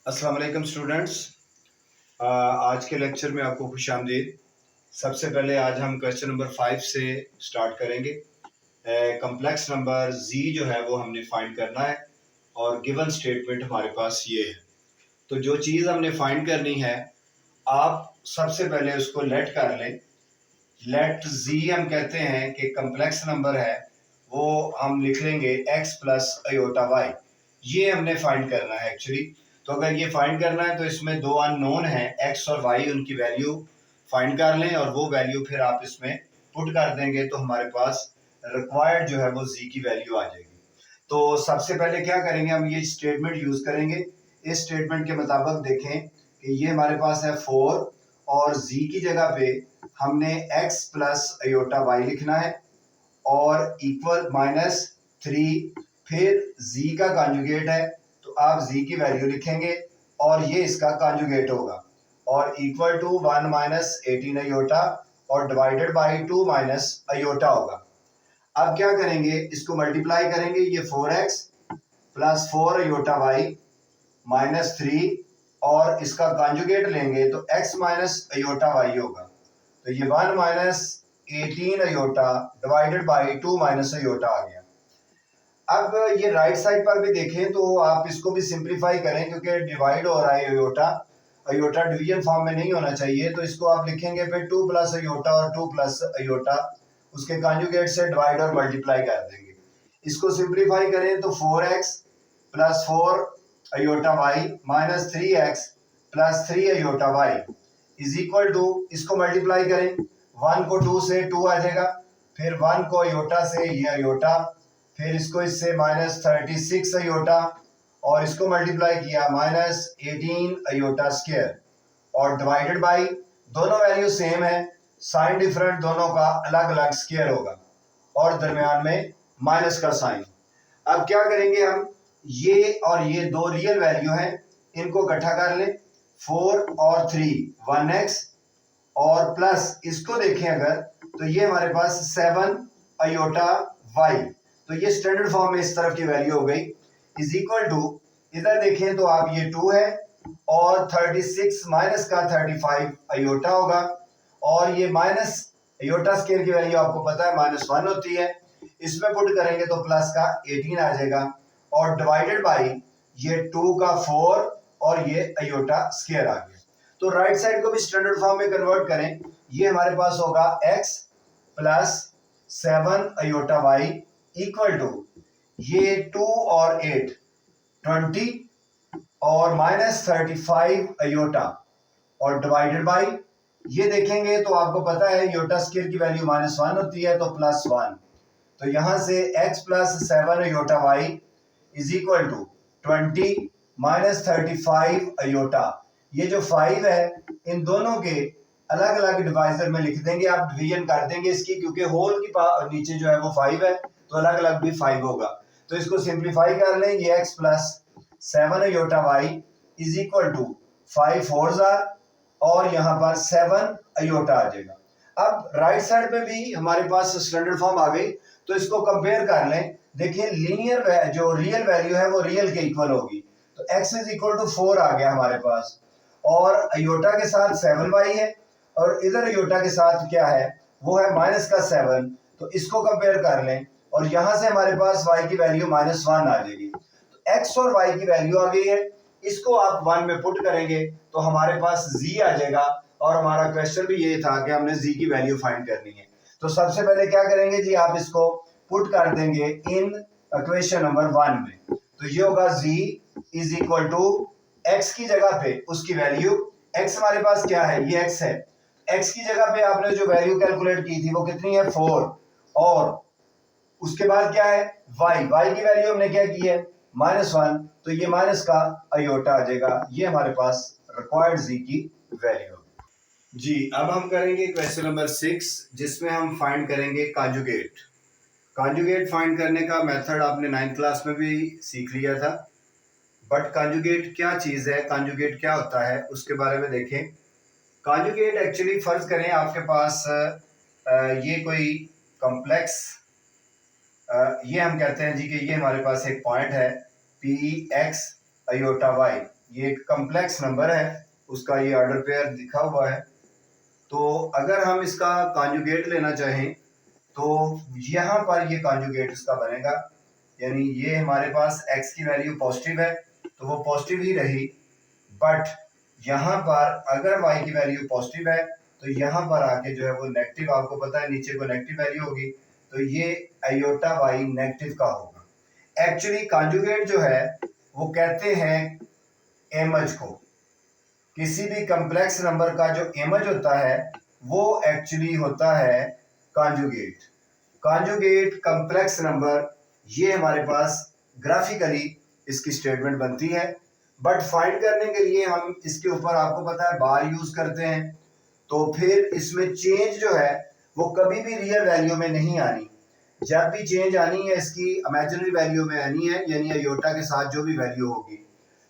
अस्सलाम वालेकुम स्टूडेंट्स। आज के लेक्चर में आपको खुशामदीद। सबसे पहले आज हम क्वेश्चन नंबर 5 से स्टार्ट करेंगे। कम्प्लेक्स नंबर z जो है वो हमने फाइंड करना है और गिवन स्टेटमेंट हमारे पास ये है। तो जो चीज़ हमने फाइंड करनी है, आप सबसे पहले उसको लेट कर लें। लेट z हम कहते हैं कि कम्प्लेक्स नंबर है, वो हम लिख लेंगे x प्लस अयोटा y। ये हमने फाइंड करना है एक्चुअली। तो अगर ये फाइंड करना है तो इसमें दो अननोन हैं, x और y, उनकी वैल्यू फाइंड कर लें और वो वैल्यू फिर आप इसमें पुट कर देंगे तो हमारे पास रिक्वायर्ड जो है वो z की वैल्यू आ जाएगी। तो सबसे पहले क्या करेंगे, हम ये स्टेटमेंट यूज करेंगे। इस स्टेटमेंट के मुताबिक देखें कि ये हमारे पास है 4 और z की जगह पे हमने x प्लस अयोटा y लिखना है और इक्वल -3, फिर z का कॉन्जुगेट है तो आप z की वैल्यू लिखेंगे और ये इसका कॉन्जुगेट होगा और इक्वल टू 1 माइनस 18 अयोटा और डिवाइडेड बाई 2 माइनस अयोटा होगा। अब क्या करेंगे, इसको मल्टीप्लाई करेंगे, ये 4x plus 4 iota y minus 3 और इसका कॉन्जुगेट लेंगे तो x माइनस अयोटा y होगा। तो ये 1 minus 18 iota divided by 2 minus iota आ गया। अब ये राइट साइड पर भी देखें तो आप इसको भी सिंप्लीफाई करें, क्योंकि डिवाइड हो रहा है अयोटा, अयोटा डिवीजन फॉर्म में नहीं होना चाहिए। तो इसको आप लिखेंगे फिर 2 प्लस अयोटा और 2 प्लस अयोटा, उसके कॉन्जुगेट से डिवाइड और मल्टीप्लाई कर देंगे। इसको सिंप्लीफाई करें तो 4x plus 4 iota y minus 3x plus 3 iota y is equal to, इसको मल्टीप्लाई करें, 1 को 2 से 2 आ जाएगा, फिर 1 को अयोटा से ये अयोटा, फिर इसको इससे -36 अयोटा और इसको मल्टीप्लाई किया -18 अयोटा स्क्वायर और डिवाइडेड बाई, दोनों वैल्यू सेम है, साइन डिफरेंट, दोनों का अलग अलग स्क्वायर होगा और दरमियान में माइनस का साइन। अब क्या करेंगे हम, ये और ये दो रियल वैल्यू हैं, इनको इकट्ठा कर लें, 4 और 3 1x और प्लस इसको देखें अगर तो ये हमारे पास 7 अयोटा y, तो ये स्टैंडर्ड फॉर्म में इस तरफ की वैल्यू हो गई, इज इक्वल टू, इधर देखें तो आप ये 2 है और 36 माइनस का 35 अयोटा होगा और ये माइनस अयोटा स्क्वायर की वैल्यू आपको पता है -1 होती है, इसमें पुट करेंगे तो प्लस का 18 आ जाएगा और डिवाइडेड बाई ये 2 का 4 और ये अयोटा स्क्वायर आ गया। तो राइट साइड को भी स्टैंडर्ड फॉर्म में कन्वर्ट करें, ये हमारे पास होगा x plus 7 iota y equal to ये 2 और 8 20 और -35 अयोटा और डिवाइडेड बाई, ये देखेंगे तो आपको पता है अयोटा स्क्वायर की वैल्यू -1 होती है तो +1, तो यहां से x plus 7 iota y is equal to 20 -35 iota. ये जो 5 है इन दोनों के अलग अलग डिवाइजर में लिख देंगे, आप डिवीजन कर देंगे इसकी, क्योंकि होल की नीचे जो है वो 5 है तो अलग अलग भी 5 होगा। तो इसको सिंप्लीफाई कर लें, ये x plus 7 iota y is equal to 5 4 और यहाँ पर 7 अयोटा आ जाएगा। अब राइट साइड में भी हमारे पास स्टैंडर्ड फॉर्म आ गई, तो इसको कंपेयर कर लें, देखिए लीनियर जो रियल वैल्यू है वो रियल के इक्वल होगी, तो x इज इक्वल टू 4 आ गया हमारे पास और अयोटा के साथ 7y है और इधर अयोटा के साथ क्या है, वो है माइनस का 7, तो इसको कंपेयर कर लें और यहां से हमारे पास y की वैल्यू -1 आ जाएगी। तो x और y की वैल्यू आ गई है, इसको आप 1 में पुट करेंगे तो हमारे पास z आ जाएगा और हमारा क्वेश्चन भी ये था कि हमने z की वैल्यू फाइंड करनी है। तो सबसे पहले क्या करेंगे जी, आप इसको पुट कर देंगे इन इक्वेशन नंबर 1 में, तो ये होगा z is equal to x की जगह पे उसकी वैल्यू, x हमारे पास क्या है, ये x है, x की जगह पे आपने जो वैल्यू कैलकुलेट की थी वो कितनी है 4 और उसके बाद क्या है y की वैल्यू हमने क्या की है -1, तो ये माइनस का अयोटा आ जाएगा, ये हमारे पास रिक्वायर्ड z की वैल्यू जी। अब हम करेंगे क्वेश्चन नंबर 6, जिसमें हम फाइंड करेंगे कॉन्जुगेट। कॉन्जुगेट फाइंड करने का मेथड आपने 9th क्लास में भी सीख लिया था, बट कॉन्जुगेट क्या चीज़ है, कॉन्जुगेट क्या होता है उसके बारे में देखें। कॉन्जुगेट एक्चुअली फ़र्ज़ करें आपके पास ये कोई कॉम्प्लेक्स, ये हम कहते हैं जी कि ये हमारे पास एक पॉइंट है पी एक्स अयोटा वाई, ये एक कम्प्लेक्स नंबर है, उसका ये ऑर्डर पेयर लिखा हुआ है। तो अगर हम इसका कॉन्जुगेट लेना चाहें तो यहाँ पर ये कॉन्जुगेट इसका बनेगा, यानी ये हमारे पास x की वैल्यू पॉजिटिव है तो वो पॉजिटिव ही रही, बट यहाँ पर अगर y की वैल्यू पॉजिटिव है तो यहाँ पर आके जो है वो नेगेटिव, आपको पता है नीचे को नेगेटिव वैल्यू होगी, तो ये आयोटा y नेगेटिव का होगा। एक्चुअली कॉन्जुगेट जो है वो कहते हैं एमज को, किसी भी कम्प्लेक्स नंबर का जो एमज होता है वो एक्चुअली होता है कॉन्जुगेट। कॉन्जुगेट कम्प्लेक्स नंबर, ये हमारे पास ग्राफिकली इसकी स्टेटमेंट बनती है, बट फाइंड करने के लिए हम इसके ऊपर आपको पता है बार यूज करते हैं, तो फिर इसमें चेंज जो है वो कभी भी रियल वैल्यू में नहीं आनी। जब भी चेंज आनी है इसकी इमेजिनरी वैल्यू में आनी है, यानी आयोटा के साथ जो भी वैल्यू होगी।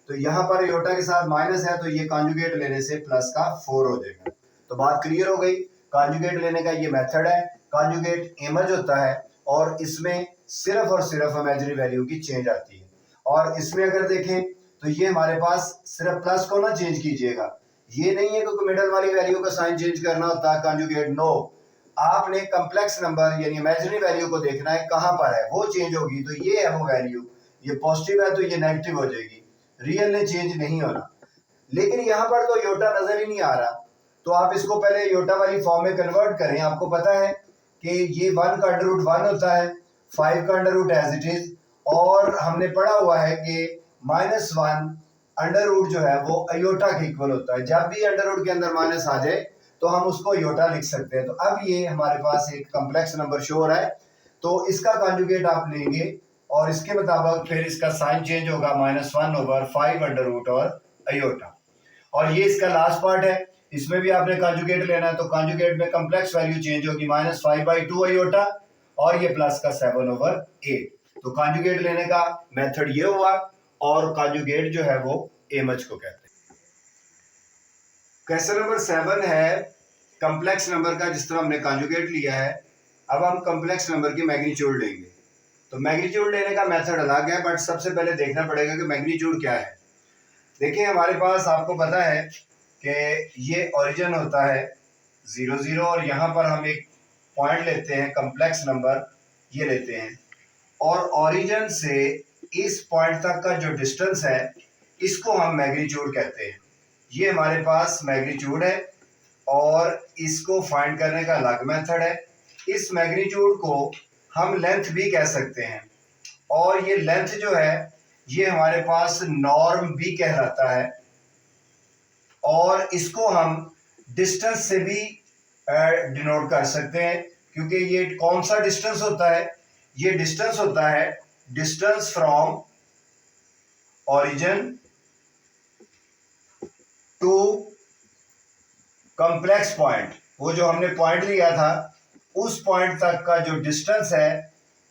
तो यहाँ पर आयोटा के साथ माइनस है तो ये कॉन्जुगेट लेने से प्लस का 4 हो जाएगा। तो बात क्लियर हो गई, कॉन्जुगेट लेने का ये मेथड है। कॉन्जुगेट इमेज होता है और इसमें सिर्फ और सिर्फ इमेजिनरी वैल्यू की चेंज आती है। और इसमें अगर देखें तो ये हमारे पास सिर्फ प्लस को ना चेंज कीजिएगा, ये नहीं है कि मिडल वाली वैल्यू का साइन चेंज करना होता है कॉन्जुगेट, नो, आपने कम्प्लेक्स नंबर यानी इमेजिनरी वैल्यू को देखना है कहां पर है, वो चेंज होगी। तो ये है वो वैल्यू, ये पॉजिटिव है तो ये नेगेटिव हो जाएगी, रियल ने चेंज नहीं होना। लेकिन यहाँ पर तो योटा नजर ही नहीं आ रहा, तो आप इसको पहले योटा वाली फॉर्म में कन्वर्ट करें। आपको पता है कि ये 1 का अंडर रूट 1 होता है, 5 का under root as it is, और हमने पढ़ा हुआ है कि -1 अंडर रूट जो है वो अयोटा के इक्वल होता है। जब भी अंडर रूट के अंदर माइनस आ जाए तो हम उसको योटा लिख सकते हैं। तो अब ये हमारे पास एक कम्प्लेक्स नंबर शो हो रहा है, तो इसका कॉन्जुगेट आप लेंगे और इसके मुताबिक फिर इसका साइन चेंज होगा -1/5 अंडर रूट और अयोटा। और ये इसका लास्ट पार्ट है, इसमें भी आपने कॉन्जुगेट लेना है, तो कॉन्जुगेट में कम्प्लेक्स वैल्यू चेंज होगी -5/2 अयोटा और ये प्लस का 7/8। तो कॉन्जुगेट लेने का मेथड ये हुआ, और कॉन्जुगेट जो है वो एमज को कहते हैं। क्वेश्चन नंबर 7 है कम्प्लेक्स नंबर का, जिस तरह हमने कॉन्जुगेट लिया है अब हम कम्प्लेक्स नंबर की मैग्नीट्यूड लेंगे। तो मैग्नीट्यूड लेने का मेथड अलग है, बट सबसे पहले देखना पड़ेगा कि मैग्नीट्यूड क्या है। देखिए हमारे पास आपको पता है कि ये ओरिजिन होता है 0 0, और यहाँ पर हम एक पॉइंट लेते हैं कम्प्लेक्स नंबर ये लेते हैं, और ओरिजिन से इस पॉइंट तक का जो डिस्टेंस है इसको हम मैग्नीट्यूड कहते हैं। ये हमारे पास मैग्नीट्यूड है और इसको फाइंड करने का अलग मेथड है। इस मैग्नीट्यूड को हम लेंथ भी कह सकते हैं, और ये लेंथ जो है ये हमारे पास नॉर्म भी कहलाता है, और इसको हम डिस्टेंस से भी डिनोट कर सकते हैं, क्योंकि ये कौन सा डिस्टेंस होता है, ये डिस्टेंस होता है distance from origin to complex point. वो जो हमने पॉइंट लिया था उस पॉइंट तक का जो डिस्टेंस है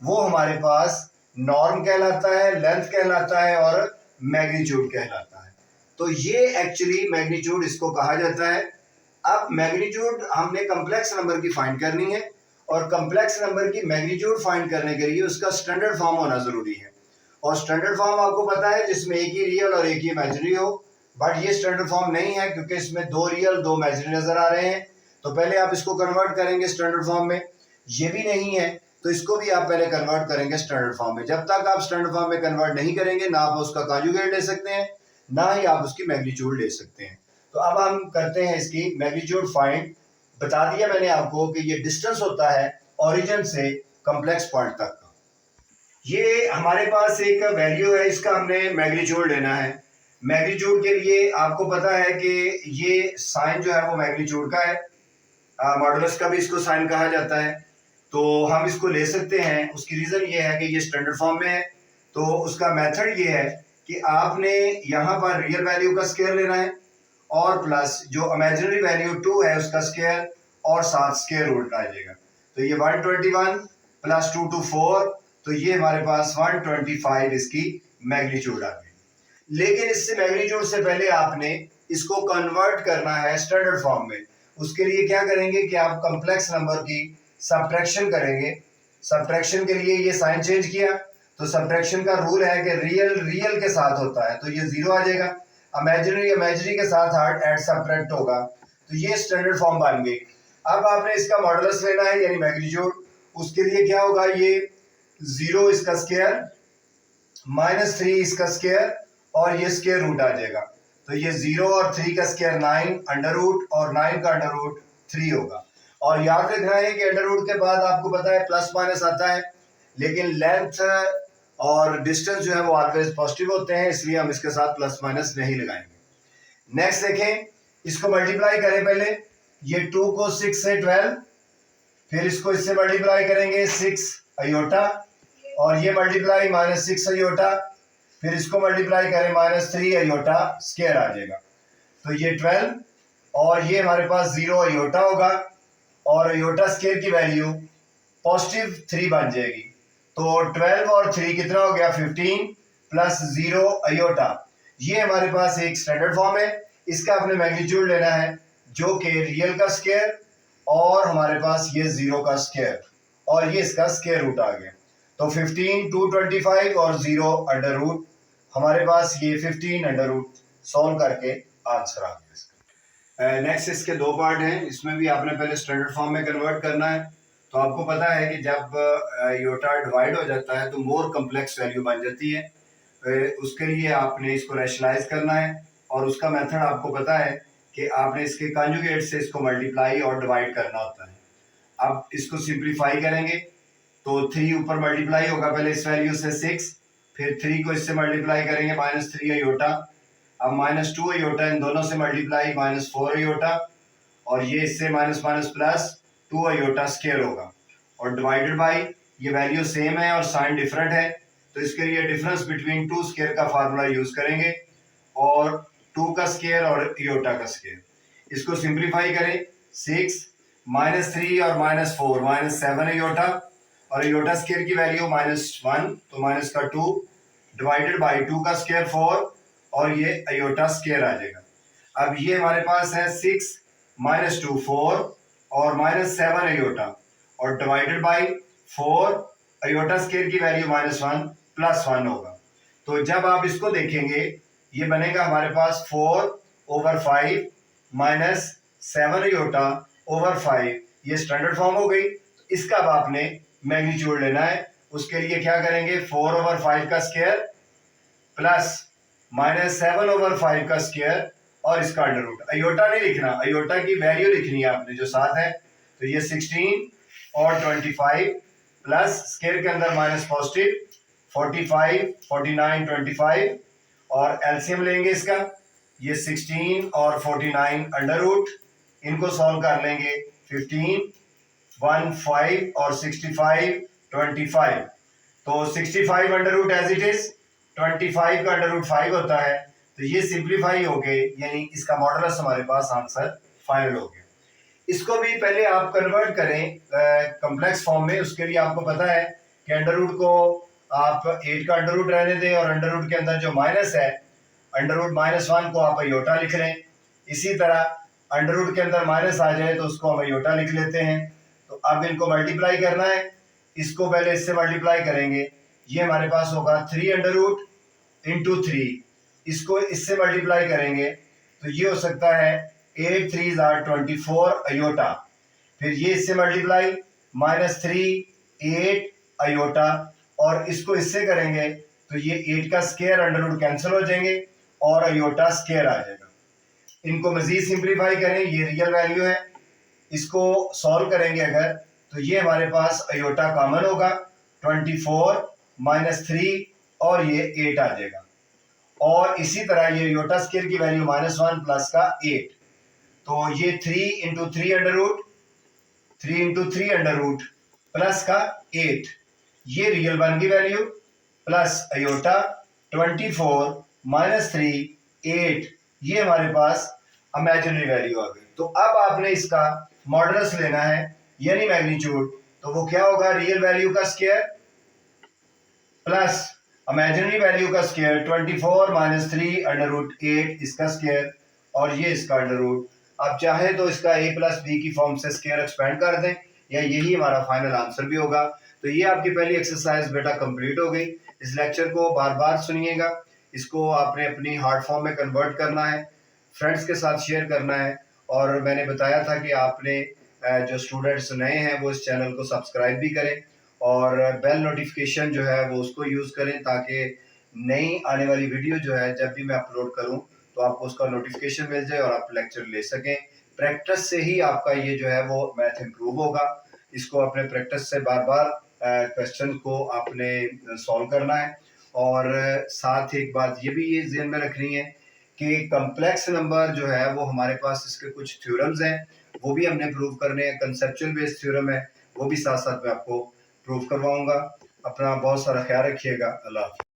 वो हमारे पास नॉर्म कहलाता है, लेंथ कहलाता है और मैग्नीट्यूड कहलाता है। तो ये एक्चुअली मैग्नीट्यूड इसको कहा जाता है। अब मैग्नीट्यूड हमने कम्प्लेक्स नंबर की फाइंड करनी है, और कम्प्लेक्स नंबर की मैग्नीट्यूड फाइंड करने के लिए उसका स्टैंडर्ड फॉर्म होना जरूरी है, और स्टैंडर्ड फॉर्म आपको पता है जिसमें एक ही रियल और एक ही इमेजिनरी हो, बट ये स्टैंडर्ड फॉर्म नहीं है क्योंकि इसमें 2 रियल 2 इमेजिनरी नजर आ रहे हैं। तो पहले आप इसको कन्वर्ट करेंगे स्टैंडर्ड फॉर्म में, ये भी नहीं है तो इसको भी आप पहले कन्वर्ट करेंगे स्टैंडर्ड फॉर्म में। जब तक आप स्टैंडर्ड फॉर्म में कन्वर्ट नहीं करेंगे ना आप उसका कॉन्जुगेट ले सकते हैं ना ही आप उसकी मैग्नीट्यूड ले सकते हैं। तो अब हम करते हैं इसकी मैग्नीट्यूड फाइंड। बता दिया मैंने आपको कि ये डिस्टेंस होता है ओरिजिन से कॉम्प्लेक्स पॉइंट तक का। ये हमारे पास एक वैल्यू है, इसका हमने मैग्नीट्यूड लेना है। मैग्नीट्यूड के लिए आपको पता है कि ये साइन जो है वो मैग्नीट्यूड का है, मॉडुलस का भी इसको साइन कहा जाता है, तो हम इसको ले सकते हैं। उसकी रीज़न ये है कि ये स्टैंडर्ड फॉर्म में है, तो उसका मेथड ये है कि आपने यहाँ पर रियल वैल्यू का स्क्वायर लेना है और प्लस जो इमेजिनरी वैल्यू 2 है उसका स्क्वायर और साथ स्क्वायर रूट आ जाएगा। तो ये 121 + 2 to 4, तो ये हमारे पास 125 इसकी मैग्नीट्यूड आ गई। लेकिन इससे मैग्नीट्यूड से पहले आपने इसको कन्वर्ट करना है स्टैंडर्ड फॉर्म में। उसके लिए क्या करेंगे कि आप कम्प्लेक्स नंबर की सब्ट्रैक्शन करेंगे। सब्ट्रैक्शन के लिए ये साइन चेंज किया, तो सब्ट्रैक्शन का रूल है कि रियल रियल के साथ होता है, तो ये 0 आ जाएगा। इमेजिनरी इमेजिनरी के साथ ऐड सब्ट्रैक्ट होगा, तो ये स्टैंडर्ड फॉर्म बन गई। अब आपने इसका मॉडुलस लेना है यानी मैग्नीट्यूड, उसके लिए क्या होगा, ये 0 इसका स्क्वायर -3 इसका स्क्वायर और ये स्क्वायर रूट आ जाएगा। तो ये 0 और 3 का स्क्वायर 9 अंडर रूट और 9 का अंडर रूट 3 होगा। और याद रखना है कि अंडर रूट के बाद आपको पता है प्लस माइनस आता है, लेकिन लेंथ और डिस्टेंस जो है वो ऑलवेज पॉजिटिव होते हैं, इसलिए हम इसके साथ प्लस माइनस नहीं लगाएंगे। नेक्स्ट देखें, इसको मल्टीप्लाई करें पहले, ये 2 को 6 से 12, फिर इसको इससे मल्टीप्लाई करेंगे 6 अयोटा और ये मल्टीप्लाई -6 अयोटा, फिर इसको मल्टीप्लाई करें -3 अयोटा स्क्वायर आ जाएगा। तो ये 12 और ये हमारे पास 0 अयोटा होगा और अयोटा स्क्वायर की वैल्यू पॉजिटिव 3 बन जाएगी। तो 12 और 3 कितना हो गया 15 प्लस 0 अयोटा। ये हमारे पास एक स्टैंडर्ड फॉर्म है, इसका अपने मैग्नीट्यूड लेना है जो कि रियल का स्क्वायर और हमारे पास ये 0 का स्क्वायर और ये इसका स्क्वायर रूट आ गया। तो 15 225 और 0 अंडर रूट, हमारे पास ये 15 अंडर रूट सॉल्व करके आंसर आ गया। नेक्स्ट इसके दो पार्ट हैं, इसमें भी आपने पहले स्टैंडर्ड फॉर्म में कन्वर्ट करना है। तो आपको पता है कि जब योटा डिवाइड हो जाता है तो मोर कम्प्लेक्स वैल्यू बन जाती है, उसके लिए आपने इसको रैशनलाइज करना है और उसका मेथड आपको पता है कि आपने इसके कंजुगेट से इसको मल्टीप्लाई और डिवाइड करना होता है। अब इसको सिंप्लीफाई करेंगे तो 3 ऊपर मल्टीप्लाई होगा पहले इस वैल्यू से 6, फिर 3 को इससे मल्टीप्लाई करेंगे -3 अयोटा, अब -2 अयोटा, इन दोनों से मल्टीप्लाई -4 अयोटा और ये इससे minus minus plus 2 iota square होगा और डिवाइडेड बाई, ये वैल्यू सेम है और साइन डिफरेंट है, तो इसके लिए डिफरेंस बिटवीन 2 स्क्वायर का फार्मूला यूज करेंगे और 2 का स्क्वायर और अयोटा का स्क्वायर। इसको सिंप्लीफाई करें, 6 -3 और -4 -7 अयोटा और अयोटा स्क्वायर की वैल्यू -1 तो माइनस का 2 डिवाइडेड बाई 2 का स्क्वायर 4 और ये अयोटा स्क्वायर आ जाएगा। अब ये हमारे पास है 6 -2 4 और -7 अयोटा और डिवाइडेड बाई 4 अयोटा स्क्वायर की वैल्यू -1 +1 होगा। तो जब आप इसको देखेंगे ये बनेगा हमारे पास 4/5 -7 अयोटा ओवर 5, ये स्टैंडर्ड फॉर्म हो गई। इसका अब आपने मैग्नीट्यूड लेना है, उसके लिए क्या करेंगे 4/5 का स्क्वायर प्लस -7/5 का स्क्वायर और इसका अंडर रूट। अयोटा नहीं लिखना, अयोटा की वैल्यू लिखनी है आपने जो साथ है। तो ये 16 और 25 प्लस स्क्वायर के अंदर माइनस पॉजिटिव 45 49 25 और एलसीएम लेंगे इसका, ये 16 और 49 अंडर रूट, इनको सॉल्व कर लेंगे 15 1 5 और 65 25। तो 65 under root as it is, 25 का अंडर रूट 5 होता है, तो ये सिंप्लीफाई हो गए यानी इसका मॉडुलस हमारे पास आंसर फाइनल हो गया। इसको भी पहले आप कन्वर्ट करें कॉम्प्लेक्स फॉर्म में, उसके लिए आपको पता है कि अंडर रूट को आप 8 का अंडर रूट रहने दें और अंडर रूट के अंदर जो माइनस है अंडर रूट -1 को आप अयोटा लिख लें। इसी तरह अंडर रूट के अंदर माइनस आ जाए तो उसको हम अयोटा लिख लेते हैं। तो अब इनको मल्टीप्लाई करना है, इसको पहले इससे मल्टीप्लाई करेंगे, ये हमारे पास होगा 3 अंडर रूट इंटू 3, इसको इससे मल्टीप्लाई करेंगे तो ये हो सकता है 8 3 24 अयोटा, फिर ये इससे मल्टीप्लाई -3 8 अयोटा और इसको इससे करेंगे तो ये 8 का स्क्वायर अंडर रूट कैंसिल हो जाएंगे और अयोटा स्क्वायर आ जाएगा। इनको मजीद सिंप्लीफाई करें, ये रियल वैल्यू है, इसको सॉल्व करेंगे अगर तो ये हमारे पास अयोटा कॉमन होगा 24 -3 और ये 8 आ जाएगा और इसी तरह ये अयोटा स्क्वायर की वैल्यू -1 प्लस का 8, तो ये 3 into 3 under root 3 into 3 under root plus का 8, ये रियल वन की वैल्यू प्लस अयोटा 24 -3 8, ये हमारे पास इमेजिनरी वैल्यू आ गई। तो अब आपने इसका मॉडुलस लेना है यानी मैग्नीट्यूड, तो वो क्या होगा रियल वैल्यू का स्क्वायर प्लस इमेजिनरी वैल्यू का स्क्वायर 24 -3 अंडर रूट 8 इसका स्क्वायर और ये इसका अंडर रूट। आप चाहे तो इसका a + b की फॉर्म से स्क्वायर एक्सपेंड कर दें या यही हमारा फाइनल आंसर भी होगा। तो ये आपकी पहली एक्सरसाइज बेटा कंप्लीट हो गई। इस लेक्चर को बार बार सुनिएगा, इसको आपने अपनी हार्ड फॉर्म में कन्वर्ट करना है, फ्रेंड्स के साथ शेयर करना है। और मैंने बताया था कि आपने जो स्टूडेंट्स नए हैं वो इस चैनल को सब्सक्राइब भी करें और बेल नोटिफिकेशन जो है वो उसको यूज़ करें, ताकि नई आने वाली वीडियो जो है जब भी मैं अपलोड करूं तो आपको उसका नोटिफिकेशन मिल जाए और आप लेक्चर ले सकें। प्रैक्टिस से ही आपका ये जो है वो मैथ इम्प्रूव होगा। इसको अपने प्रैक्टिस से बार बार क्वेश्चन को आपने सॉल्व करना है। और साथ एक बात ये भी ये ज़हन में रखनी है कि कम्प्लेक्स नंबर जो है वो हमारे पास इसके कुछ थ्योरम्स हैं, वो भी हमने प्रूव करने हैं। कंसेप्चुअल बेस्ड थ्योरम है, वो भी साथ साथ में आपको प्रूव करवाऊंगा। अपना बहुत सारा ख्याल रखिएगा। अल्लाह हाफ़िज़।